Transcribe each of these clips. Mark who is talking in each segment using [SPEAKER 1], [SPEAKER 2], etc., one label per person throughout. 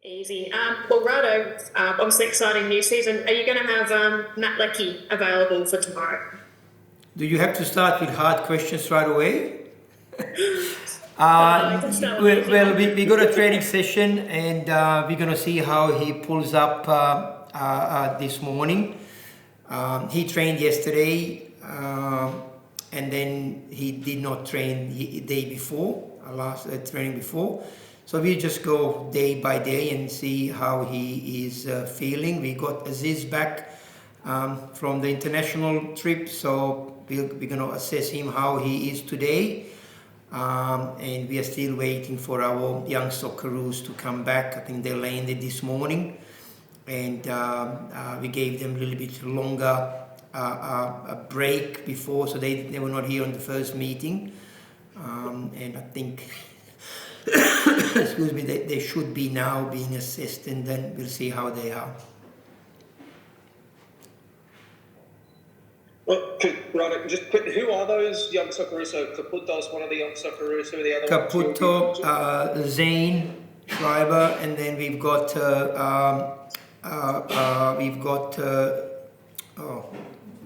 [SPEAKER 1] Easy. Well, Rado, obviously exciting new season. Are you going to have Matt Leckie available for tomorrow?
[SPEAKER 2] Do you have to start with hard questions right away? We got a training session, and we're going to see how he pulls up this morning. He trained yesterday, and then he did not train the day before, last training before. So we just go day by day and see how he is feeling. We got Aziz back from the international trip, so we're going to assess him how he is today. And we are still waiting for our young Socceroos to come back. I think they landed this morning, and we gave them a little bit longer a break before, so they were not here on the first meeting. And I think excuse me, they should be now being assessed, and then we'll see how they are.
[SPEAKER 3] Well, right, just quick, who are those young Socceroos? So Caputo's one of the young Socceroos. Who are the other ones?
[SPEAKER 2] Caputo, Zane, Schreiber, and then we've got oh,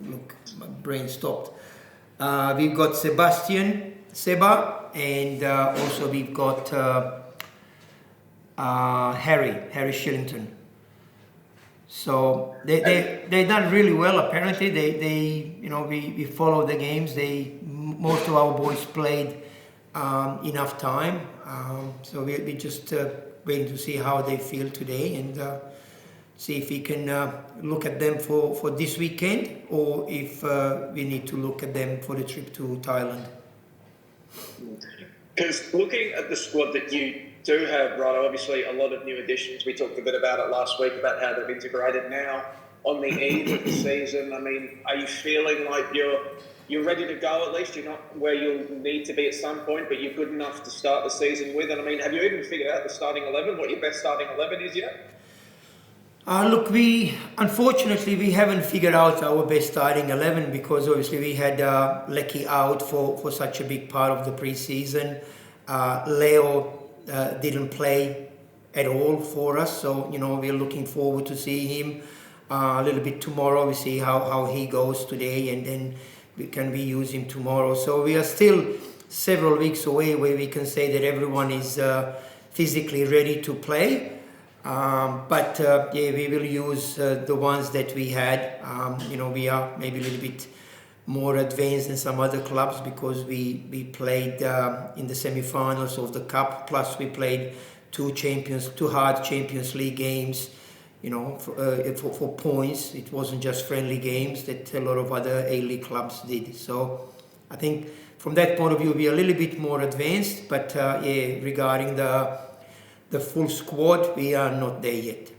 [SPEAKER 2] look, my brain stopped. We've got Sebastian, Seba, and also we've got Harry Shillington. So they done really well. Apparently, we follow the games. Most of our boys played enough time. So we just waiting to see how they feel today, and see if we can look at them for this weekend, or if we need to look at them for the trip to Thailand.
[SPEAKER 3] Because looking at the squad that you do have, Rado, obviously a lot of new additions. We talked a bit about it last week, about how they've integrated now on the eve of the season. I mean, are you feeling like you're ready to go at least? You're not where you'll need to be at some point, but you're good enough to start the season with? And I mean, have you even figured out the starting 11, what your best starting 11 is yet?
[SPEAKER 2] Look, unfortunately we haven't figured out our best starting 11, because obviously we had Leckie out for such a big part of the pre-season. Leo didn't play at all for us, so we're looking forward to see him a little bit tomorrow. We see how he goes today, and then we use him tomorrow. So we are still several weeks away where we can say that everyone is physically ready to play. But we will use the ones that we had. We are maybe a little bit more advanced than some other clubs, because we played in the semi-finals of the Cup, plus we played two hard Champions League games, for points. It wasn't just friendly games that a lot of other A-League clubs did. So I think from that point of view, we are a little bit more advanced, but regarding the full squad, we are not there yet.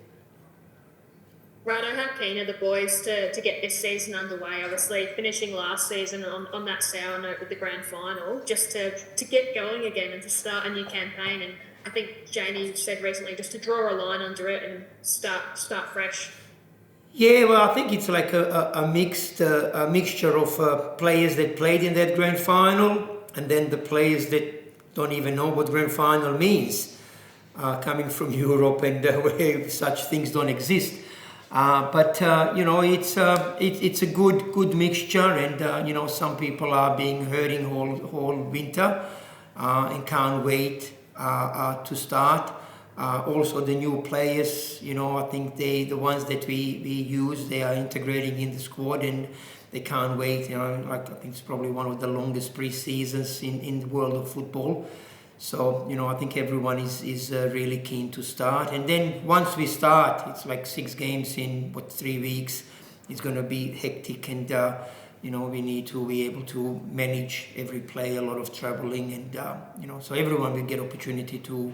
[SPEAKER 1] Rado, how keen are the boys to get this season underway? Obviously, finishing last season on that sour note with the grand final, just to get going again and to start a new campaign. And I think Jamie said recently just to draw a line under it and start fresh.
[SPEAKER 2] Yeah, well, I think it's like a mixture of players that played in that grand final, and then the players that don't even know what grand final means, coming from Europe, and where such things don't exist. But it's a good mixture, and some people are being hurting whole winter and can't wait to start. Also the new players, I think the ones that we use, they are integrating in the squad, and they can't wait. I think it's probably one of the longest pre-seasons in the world of football. So, I think everyone is really keen to start. And then once we start, it's like 6 games in, 3 weeks. It's going to be hectic, and, we need to be able to manage every play, a lot of traveling, and, so everyone will get opportunity to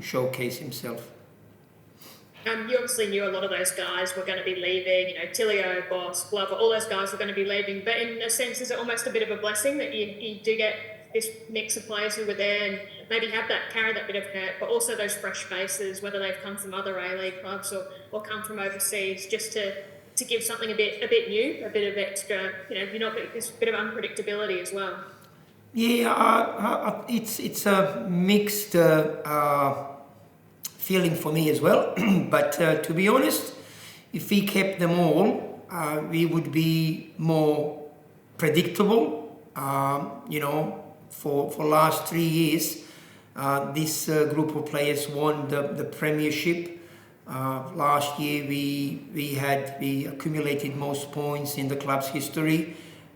[SPEAKER 2] showcase himself.
[SPEAKER 1] You obviously knew a lot of those guys were going to be leaving, Tilio, Boss, Glover, all those guys were going to be leaving. But in a sense, is it almost a bit of a blessing that you do get this mix of players who were there and maybe carry that bit of hurt, but also those fresh faces, whether they've come from other A-League clubs or come from overseas, just to give something a bit new, a bit of extra, you're not this bit of unpredictability as well.
[SPEAKER 2] Yeah, it's a mixed feeling for me as well. But to be honest, if we kept them all, we would be more predictable. For last 3 years, this group of players won the premiership. Last year we accumulated most points in the club's history.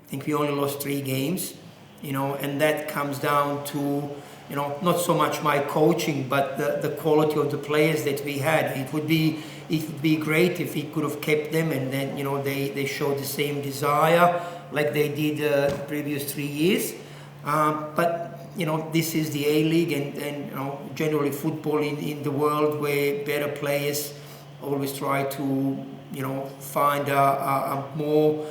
[SPEAKER 2] I think we only lost 3 games, and that comes down to not so much my coaching, but the quality of the players that we had. It would be great if we could have kept them, and then they showed the same desire like they did the previous 3 years. But this is the A-League, and generally football in the world, where better players always try to find a more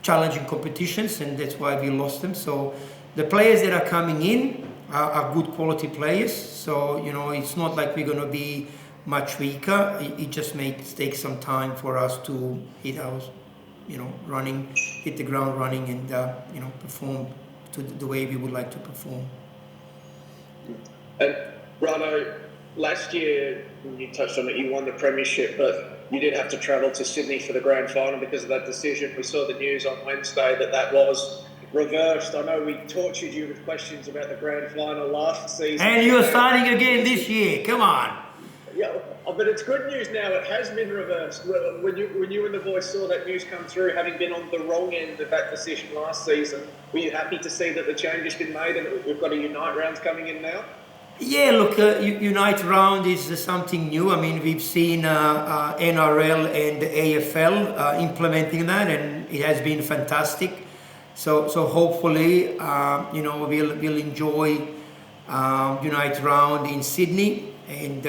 [SPEAKER 2] challenging competitions, and that's why we lost them. So the players that are coming in are good quality players. So it's not like we're going to be much weaker. It just may take some time for us to hit the ground running, and perform to the way we would like to perform.
[SPEAKER 3] And Rado, last year, you touched on it, you won the premiership, but you did have to travel to Sydney for the grand final because of that decision. We saw the news on Wednesday that was reversed. I know we tortured you with questions about the grand final last season.
[SPEAKER 2] And you're starting again this year. Come on.
[SPEAKER 3] Yeah, but it's good news now. It has been reversed. When you and the boys saw that news come through, having been on the wrong end of that decision last season, were you happy to see that the change has been made and we've got a Unite round coming in now?
[SPEAKER 2] Yeah, look, Unite round is something new. I mean, we've seen NRL and AFL implementing that, and it has been fantastic. So hopefully, we'll enjoy Unite round in Sydney, and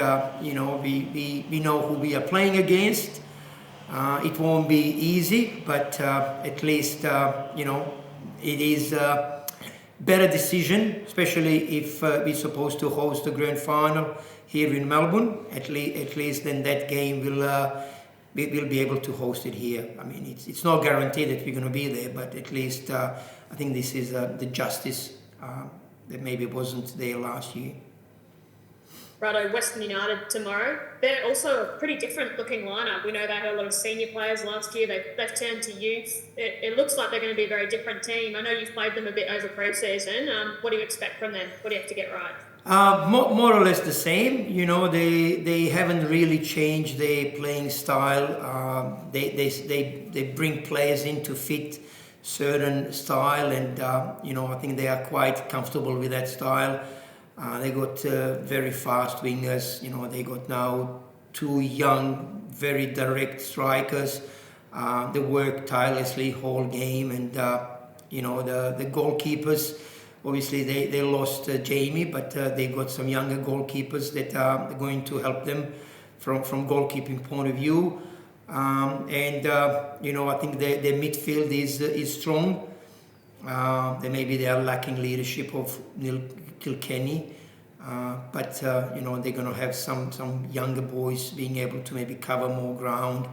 [SPEAKER 2] we know who we are playing against. It won't be easy, but at least it is better decision, especially if we're supposed to host the grand final here in Melbourne. At least then that game we'll be able to host it here. I mean, it's not guaranteed that we're going to be there, but at least I think this is the justice that maybe wasn't there last year.
[SPEAKER 1] Rado, Western United tomorrow. They're also a pretty different looking lineup. We know they had a lot of senior players last year. They've turned to youth. It looks like they're going to be a very different team. I know you've played them a bit over pre-season. What do you expect from them? What do you have to get right?
[SPEAKER 2] More or less the same. They haven't really changed their playing style. They bring players in to fit certain style, and I think they are quite comfortable with that style. They got very fast wingers. They got now 2 young, very direct strikers. They work tirelessly whole game, and the goalkeepers. Obviously, they lost Jamie, but they got some younger goalkeepers that are going to help them from goalkeeping point of view. I think their midfield is strong. Maybe they are lacking leadership of Neil Kilkenny, but they're going to have some younger boys being able to maybe cover more ground.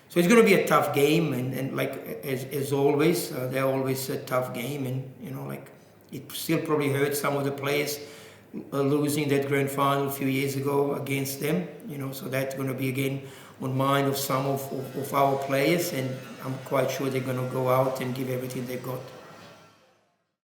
[SPEAKER 2] So it's going to be a tough game, and like as always, they're always a tough game, and it still probably hurts some of the players losing that grand final a few years ago against them. So that's going to be again on mind of some of our players, and I'm quite sure they're going to go out and give everything they've got.